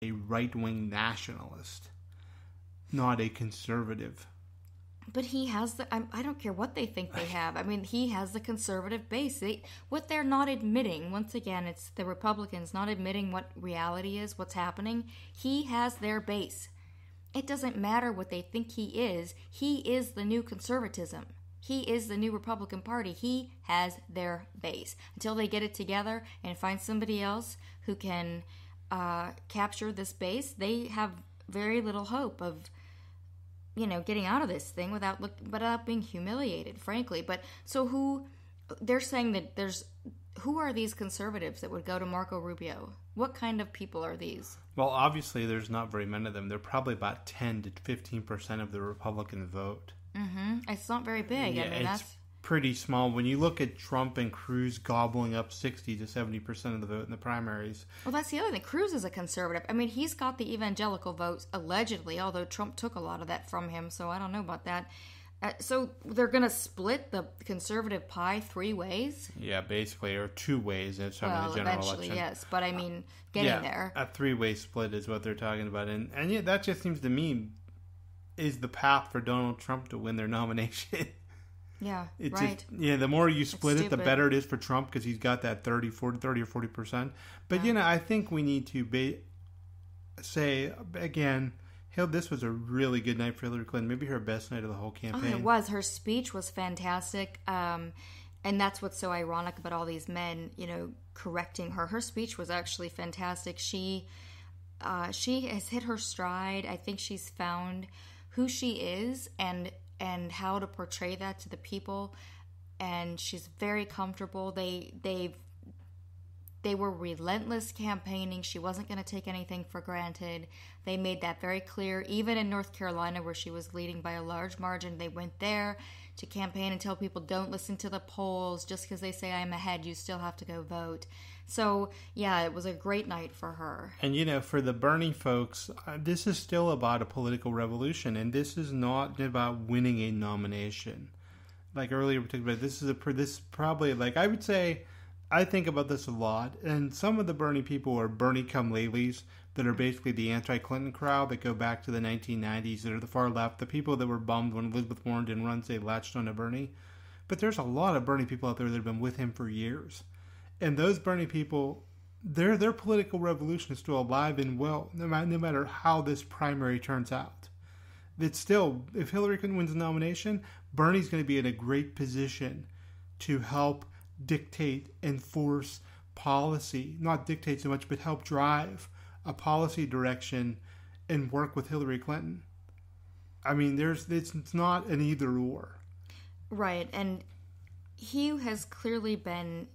a right-wing nationalist, not a conservative. But he has I don't care what they think they have. I mean, he has the conservative base. What they're not admitting, once again, it's the Republicans not admitting what reality is, what's happening. He has their base. It doesn't matter what they think he is. He is the new conservatism. He is the new Republican Party. He has their base. Until they get it together and find somebody else who can capture this base, they have very little hope of getting out of this thing without being humiliated, frankly. But so they're saying that who are these conservatives that would go to Marco Rubio? What kind of people are these? Well, obviously there's not very many of them. They're probably about 10 to 15% of the Republican vote. Mm-hmm. It's not very big. Yeah, I mean, that's pretty small. When you look at Trump and Cruz gobbling up 60 to 70% of the vote in the primaries. Well, that's the other thing. Cruz is a conservative. I mean, he's got the evangelical votes, allegedly, although Trump took a lot of that from him, so I don't know about that. So they're going to split the conservative pie 3 ways? Yeah, basically, or 2 ways in the general eventually, election. Yes, but I mean, getting there. A 3-way split is what they're talking about. And yeah, that just seems to me is the path for Donald Trump to win their nomination. Yeah, it's right. The more you split it, the better it is for Trump because he's got that 30 or 40%. But, I think we need to say, again, this was a really good night for Hillary Clinton. Maybe her best night of the whole campaign. Oh, it was. Her speech was fantastic. And that's what's so ironic about all these men, correcting her. Her speech was actually fantastic. She has hit her stride. I think she's found who she is and how to portray that to the people, and she's very comfortable. They were relentless campaigning. She wasn't going to take anything for granted. They made that very clear. Even in North Carolina, where she was leading by a large margin, they went there to campaign and tell people, don't listen to the polls. Just because they say I'm ahead, you still have to go vote. So, yeah, it was a great night for her. And, for the Bernie folks, this is still about a political revolution, and this is not about winning a nomination. Like earlier we talked about, this is probably, like, I would say, I think about this a lot, and some of the Bernie people are Bernie come-latelys that are basically the anti-Clinton crowd that go back to the 1990s, that are the far left, the people that were bummed when Elizabeth Warren didn't run, they latched onto Bernie. But there's a lot of Bernie people out there that have been with him for years. And those Bernie people, their political revolution is still alive and well, no matter how this primary turns out. It's still, if Hillary Clinton wins the nomination, Bernie's going to be in a great position to help dictate and force policy, not dictate so much, but help drive a policy direction and work with Hillary Clinton. I mean, it's not an either or. Right, and he has clearly been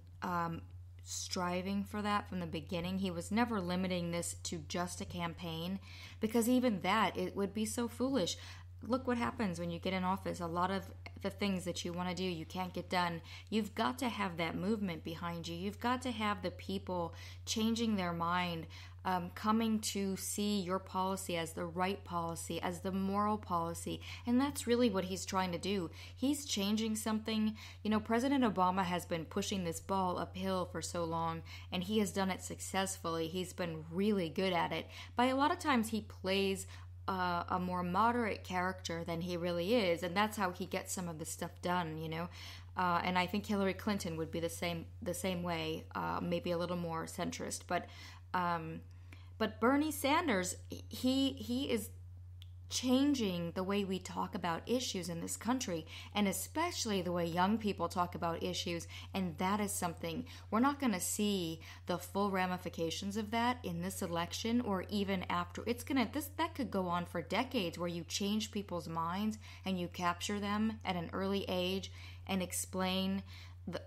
striving for that from the beginning. He was never limiting this to just a campaign, because even that, it would be so foolish. Look what happens when you get in office. A lot of the things that you want to do, you can't get done. You've got to have that movement behind you. You've got to have the people changing their mind, coming to see your policy as the right policy, as the moral policy. And that's really what he's trying to do. He's changing something. President Obama has been pushing this ball uphill for so long, and he has done it successfully. He's been really good at it. By a lot of times he plays a more moderate character than he really is, and that's how he gets some of the stuff done, and I think Hillary Clinton would be the same way, maybe a little more centrist, but Bernie Sanders, he is changing the way we talk about issues in this country, and especially the way young people talk about issues, and that is something we're not going to see the full ramifications of that in this election or even after. That could go on for decades, where you change people's minds and you capture them at an early age and explain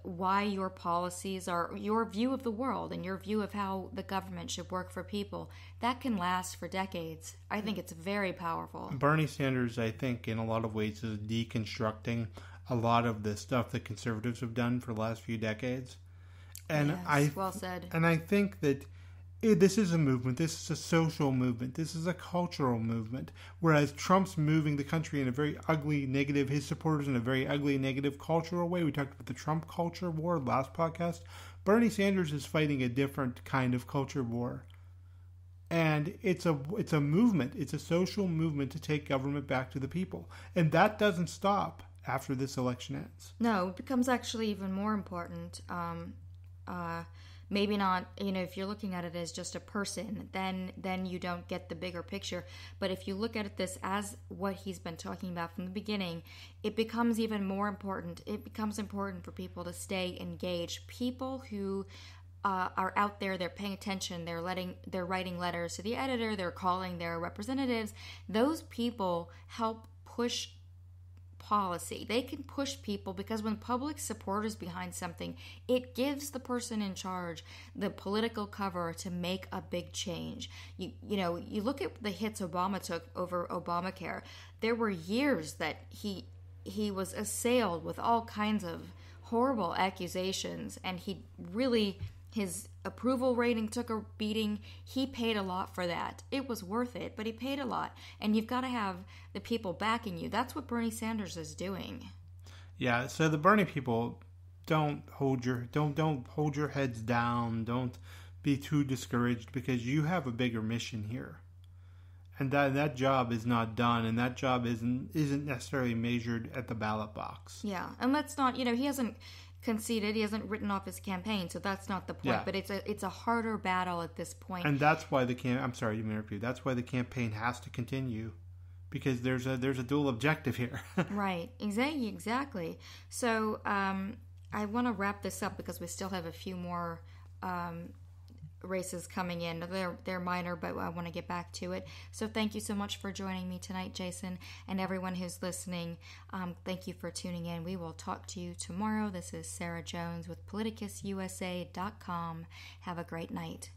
why your policies are, your view of the world and your view of how the government should work for people. That can last for decades. I think it's very powerful. Bernie Sanders, I think, in a lot of ways is deconstructing a lot of the stuff that conservatives have done for the last few decades. And yes, well said. And I think that this is a movement. This is a social movement. This is a cultural movement. Whereas Trump's moving the country in a very ugly, negative, his supporters in a very ugly, negative cultural way. We talked about the Trump culture war last podcast. Bernie Sanders is fighting a different kind of culture war. And it's a movement. It's a social movement to take government back to the people. And that doesn't stop after this election ends. No, it becomes actually even more important. Maybe not, if you're looking at it as just a person, then you don't get the bigger picture. But if you look at this as what he's been talking about from the beginning, it becomes even more important. It becomes important for people to stay engaged. People who are out there, they're paying attention, they're writing letters to the editor, they're calling their representatives. Those people help push policy. They can push people because when public support is behind something, it gives the person in charge the political cover to make a big change. You look at the hits Obama took over Obamacare. There were years that he was assailed with all kinds of horrible accusations, and his approval rating took a beating. He paid a lot for that. It was worth it, but he paid a lot. And you've got to have the people backing you. That's what Bernie Sanders is doing. Yeah, so the Bernie people, don't hold your heads down. Don't be too discouraged, because you have a bigger mission here. And that job is not done, and that job isn't necessarily measured at the ballot box. Yeah, and let's not, he hasn't conceded, he hasn't written off his campaign, so that's not the point. Yeah. But it's a harder battle at this point, and that's why I'm sorry to interrupt you. That's why the campaign has to continue, because there's a dual objective here. Right, exactly. So I want to wrap this up because we still have a few more races coming in. They're minor, but I want to get back to it. So thank you so much for joining me tonight, Jason, and everyone who's listening. Thank you for tuning in. We will talk to you tomorrow. This is Sarah Jones with PoliticusUSA.com. Have a great night.